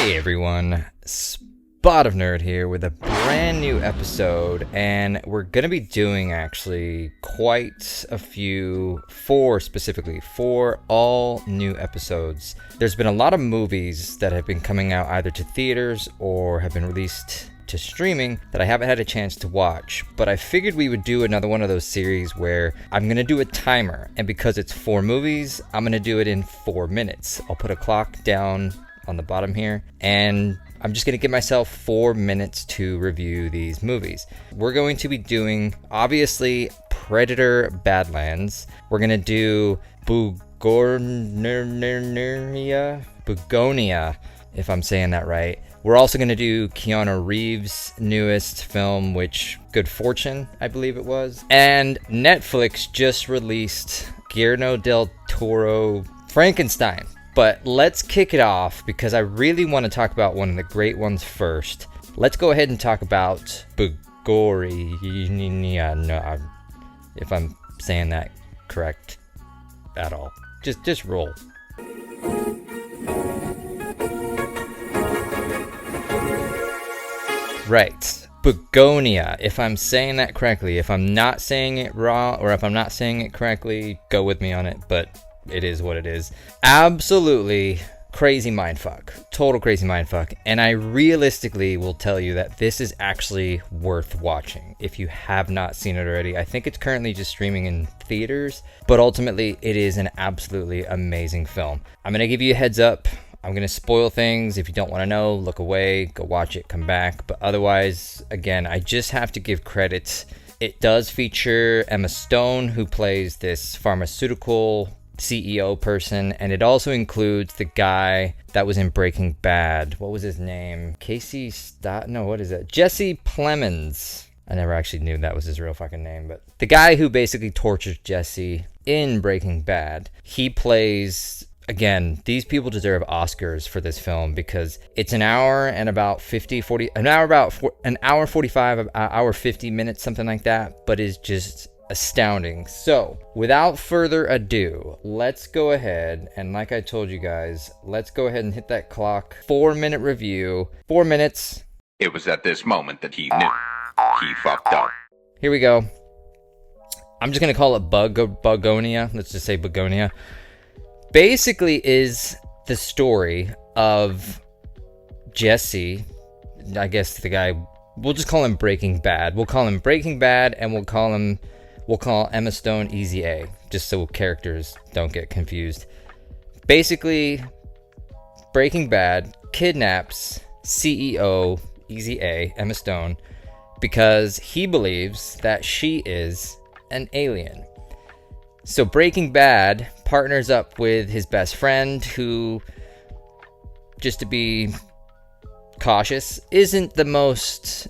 Hey everyone, Spot of Nerd here with a brand new episode, and we're going to be doing actually quite a few, four all new episodes. There's been a lot of movies that have been coming out either to theaters or have been released to streaming that I haven't had a chance to watch, but I figured we would do another one of those series where I'm going to do a timer, and because it's 4 movies, I'm going to do it in 4 minutes. I'll put a clock down on the bottom here, and I'm just going to give myself 4 minutes to review these movies. We're going to be doing, obviously, Predator Badlands. We're going to do Bugonia, if I'm saying that right. We're also going to do Keanu Reeves' newest film, which, Good Fortune, I believe it was. And Netflix just released Guillermo del Toro Frankenstein. But let's kick it off because I really want to talk about one of the great ones first. Let's go ahead and talk about Bugonia, if I'm saying that correct at all. Just roll. Right, Bugonia, if I'm saying that correctly. If I'm not saying it wrong, or if I'm not saying it correctly, go with me on it, but it is what it is. Absolutely crazy mindfuck. Total crazy mindfuck. And I realistically will tell you that this is actually worth watching if you have not seen it already. I think it's currently just streaming in theaters, but ultimately it is an absolutely amazing film. I'm going to give you a heads up. I'm going to spoil things. If you don't want to know, look away, go watch it, come back. But otherwise, again, I just have to give credit. It does feature Emma Stone, who plays this pharmaceutical CEO person, and it also includes the guy that was in Breaking Bad. What was his name? Jesse Plemons. I never actually knew that was his real fucking name, but the guy who basically tortures Jesse in Breaking Bad. He plays, again, these people deserve Oscars for this film because it's an hour and about 50 minutes, something like that, but is just astounding. So without further ado, let's go ahead, and like I told you guys, let's go ahead and hit that clock. 4-minute review. 4 minutes. It was at this moment that he knew he fucked up. Here we go. I'm just gonna call it Bugonia. Let's just say Bugonia. Basically is the story of Jesse, I guess the guy, we'll just call him Breaking Bad. We'll call him Breaking Bad, and we'll call Emma Stone Easy A, just so characters don't get confused. Basically, Breaking Bad kidnaps CEO Easy A, Emma Stone, because he believes that she is an alien. So Breaking Bad partners up with his best friend, who, just to be cautious, isn't the most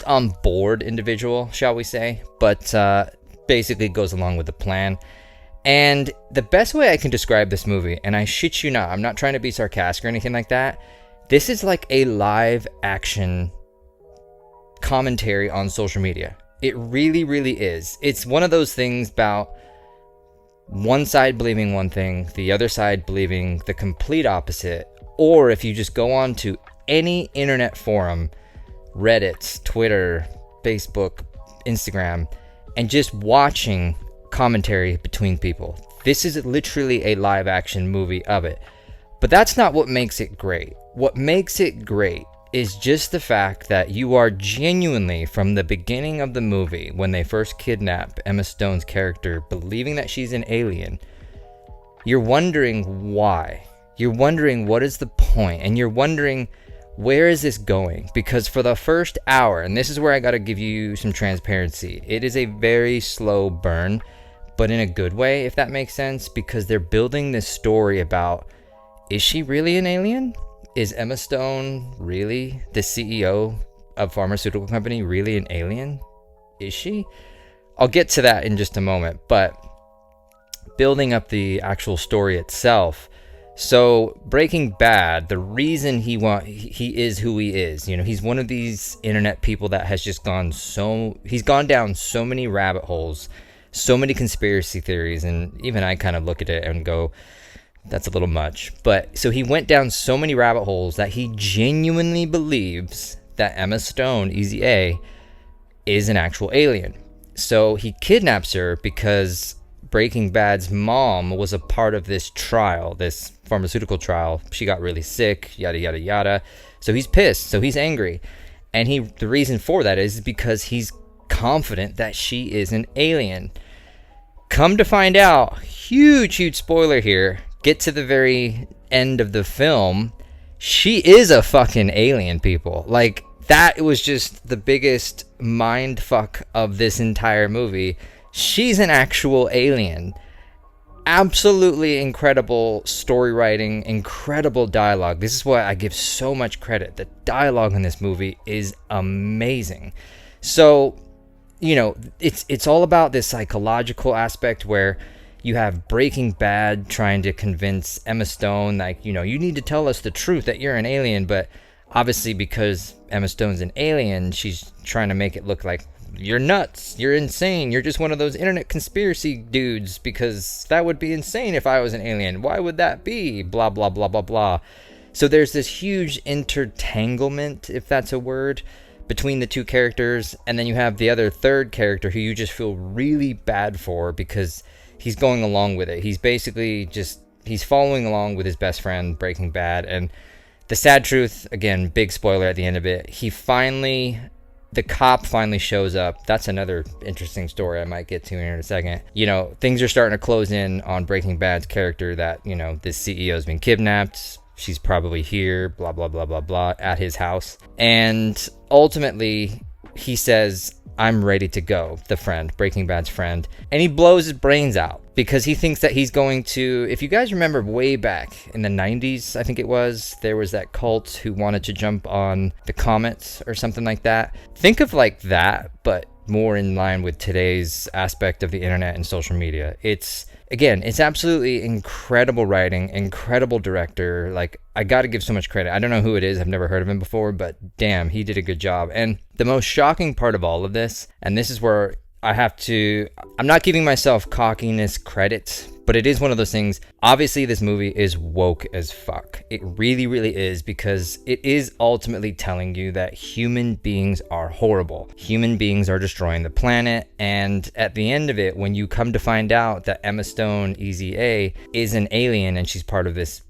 on board individual, shall we say, but basically goes along with the plan. And the best way I can describe this movie, and I shit you not, I'm not trying to be sarcastic or anything like that, this is like a live action commentary on social media. It really, really is. It's one of those things about one side believing one thing, the other side believing the complete opposite. Or if you just go on to any internet forum, Reddit, Twitter, Facebook, Instagram, and just watching commentary between people. This is literally a live action movie of it. But that's not what makes it great. What makes it great is just the fact that you are genuinely, from the beginning of the movie, when they first kidnap Emma Stone's character, believing that she's an alien, you're wondering why. You're wondering what is the point, and you're wondering, where is this going? Because for the first hour, and this is where I gotta give you some transparency, it is a very slow burn, but in a good way, if that makes sense, because they're building this story about, is she really an alien? Is Emma Stone really the CEO of a pharmaceutical company, really an alien? Is she? I'll get to that in just a moment, but building up the actual story itself. So Breaking Bad, the reason he is who he is, you know, he's one of these internet people that has just he's gone down so many rabbit holes, so many conspiracy theories, and even I kind of look at it and go, That's a little much. But so he went down so many rabbit holes that he genuinely believes that Emma Stone, Easy A, is an actual alien. So he kidnaps her because Breaking Bad's mom was a part of this trial, this pharmaceutical trial. She got really sick, yada, yada, yada. So he's pissed. So he's angry. And the reason for that is because he's confident that she is an alien. Come to find out, huge spoiler here. Get to the very end of the film. She is a fucking alien, people. Like, that was just the biggest mind fuck of this entire movie. She's an actual alien. Absolutely incredible story writing, incredible dialogue. This is why I give so much credit. The dialogue in this movie is amazing. So, you know, it's all about this psychological aspect where you have Breaking Bad trying to convince Emma Stone, like, you know, you need to tell us the truth that you're an alien, but obviously because Emma Stone's an alien, she's trying to make it look like you're nuts, you're insane, you're just one of those internet conspiracy dudes, because that would be insane if I was an alien. Why would that be? Blah, blah, blah, blah, blah. So there's this huge intertanglement, if that's a word, between the two characters, and then you have the other third character who you just feel really bad for because he's going along with it. He's basically he's following along with his best friend, Breaking Bad, and the sad truth, again, big spoiler at the end of it, the cop finally shows up. That's another interesting story I might get to here in a second. You know, things are starting to close in on Breaking Bad's character that, you know, this CEO's been kidnapped. She's probably here, blah, blah, blah, blah, blah, at his house. And ultimately, he says, I'm ready to go, the friend, Breaking Bad's friend. And he blows his brains out because he thinks that he's going to, if you guys remember way back in the 90s, I think it was, there was that cult who wanted to jump on the comets or something like that. Think of like that, but more in line with today's aspect of the internet and social media. It's absolutely incredible writing, incredible director. Like, I gotta give so much credit. I don't know who it is. I've never heard of him before, but damn, he did a good job. And the most shocking part of all of this, and this is where I'm not giving myself cockiness credit, but it is one of those things. Obviously, this movie is woke as fuck. It really, really is, because it is ultimately telling you that human beings are horrible. Human beings are destroying the planet. And at the end of it, when you come to find out that Emma Stone, Easy A, is an alien and she's part of this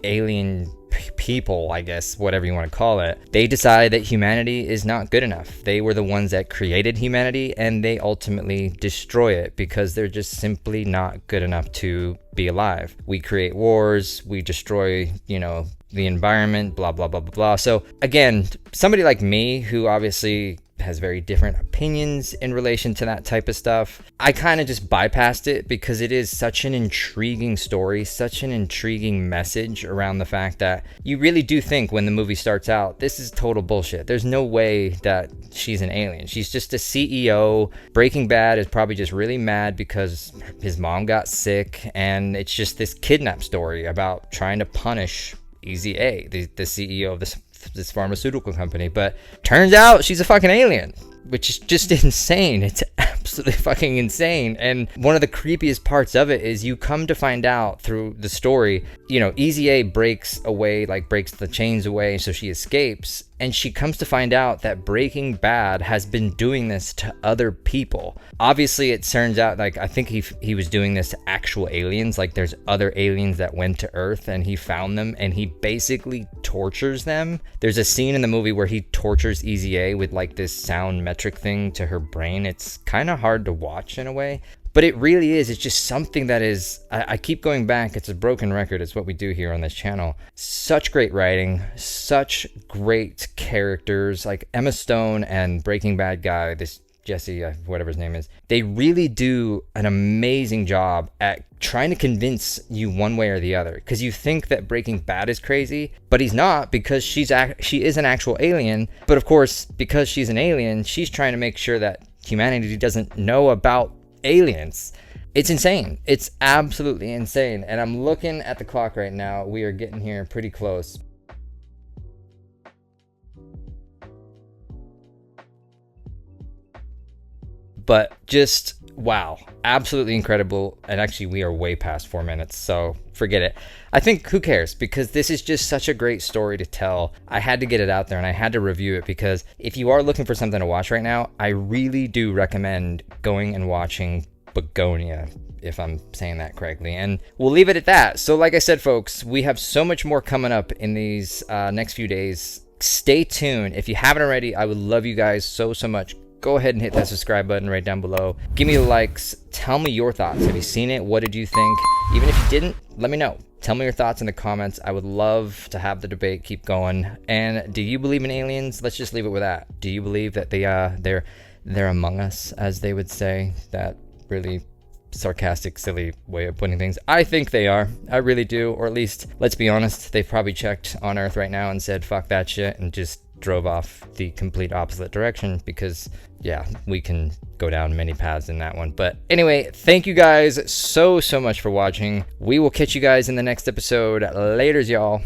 alien people, I guess, whatever you want to call it, they decide that humanity is not good enough. They were the ones that created humanity, and they ultimately destroy it because they're just simply not good enough to be alive. We create wars, we destroy, you know, the environment, blah, blah, blah, blah, blah. So again, somebody like me who obviously has very different opinions in relation to that type of stuff, I kind of just bypassed it because it is such an intriguing story, such an intriguing message around the fact that you really do think when the movie starts out, this is total bullshit. There's no way that she's an alien. She's just a CEO. Breaking Bad is probably just really mad because his mom got sick, and it's just this kidnap story about trying to punish Easy A, the CEO of this pharmaceutical company. But turns out she's a fucking alien, which is just insane. It's absolutely fucking insane. And one of the creepiest parts of it is you come to find out through the story, you know, Easy A breaks the chains away, so she escapes, and she comes to find out that Breaking Bad has been doing this to other people. Obviously, it turns out, like, I think he was doing this to actual aliens. Like, there's other aliens that went to Earth, and he found them, and he basically tortures them. There's a scene in the movie where he tortures Easy A with, like, this sound metric thing to her brain. It's kind of hard to watch in a way, but it really is. It's just something that is, I keep going back. It's a broken record. It's what we do here on this channel. Such great writing, such great characters, like Emma Stone and Breaking Bad guy, this Jesse, whatever his name is. They really do an amazing job at trying to convince you one way or the other, because you think that Breaking Bad is crazy, but he's not, because she is an actual alien. But of course, because she's an alien, she's trying to make sure that humanity doesn't know about aliens. It's insane. It's absolutely insane. And I'm looking at the clock right now. We are getting here pretty close. But just wow, absolutely incredible. And actually, we are way past 4 minutes, so forget it. I think who cares, because this is just such a great story to tell. I had to get it out there and I had to review it, because if you are looking for something to watch right now, I really do recommend going and watching Bugonia, if I'm saying that correctly. And we'll leave it at that. So like I said, folks, we have so much more coming up in these next few days. Stay tuned. If you haven't already, I would love you guys so much. Go ahead and hit that subscribe button right down below. Give me the likes. Tell me your thoughts. Have you seen it? What did you think? Even if you didn't, let me know. Tell me your thoughts in the comments. I would love to have the debate keep going. And do you believe in aliens? Let's just leave it with that. Do you believe that they're among us, as they would say? That really sarcastic, silly way of putting things. I think they are. I really do. Or at least, let's be honest, they've probably checked on Earth right now and said, fuck that shit, and just drove off the complete opposite direction, because yeah, we can go down many paths in that one. But anyway, thank you guys so much for watching. We will catch you guys in the next episode. Laters, y'all.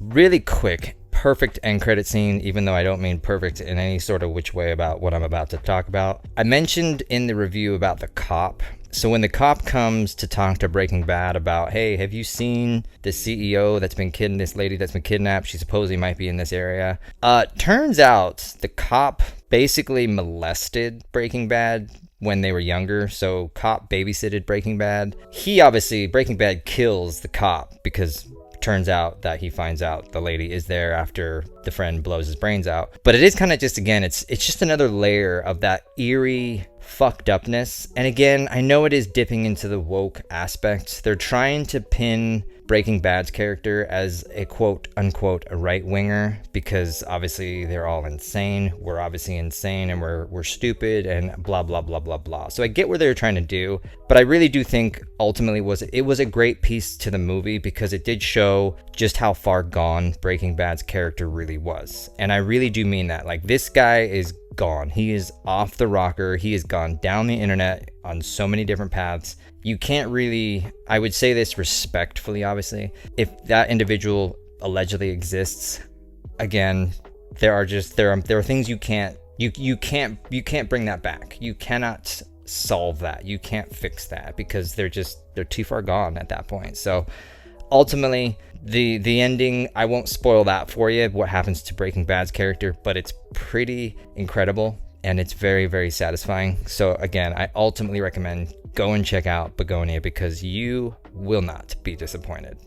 Really quick, perfect end credit scene, even though I don't mean perfect in any sort of which way about what I'm about to talk about. I mentioned in the review about the cop. So when the cop comes to talk to Breaking Bad about, hey, have you seen the CEO that's been kidnapped, this lady that's been kidnapped? She supposedly might be in this area. Turns out the cop basically molested Breaking Bad when they were younger. So cop babysitted Breaking Bad. Breaking Bad kills the cop, because turns out that he finds out the lady is there after the friend blows his brains out. But it is kind of just, again, it's just another layer of that eerie fucked upness. And again, I know it is dipping into the woke aspect. They're trying to pin Breaking Bad's character as a quote unquote a right winger, because obviously they're all insane. We're obviously insane, and we're stupid and blah blah blah blah blah. So I get what they're trying to do, but I really do think ultimately it was a great piece to the movie, because it did show just how far gone Breaking Bad's character really was. And I really do mean that. Like, this guy is gone. He is off the rocker. He has gone down the internet on so many different paths. You can't really, I would say this respectfully, obviously, if that individual allegedly exists, again, there are things you can't bring that back. You cannot solve that. You can't fix that, because they're too far gone at that point. So ultimately, the ending, I won't spoil that for you, what happens to Breaking Bad's character, but it's pretty incredible and it's very, very satisfying. So again, I ultimately recommend go and check out Bugonia, because you will not be disappointed.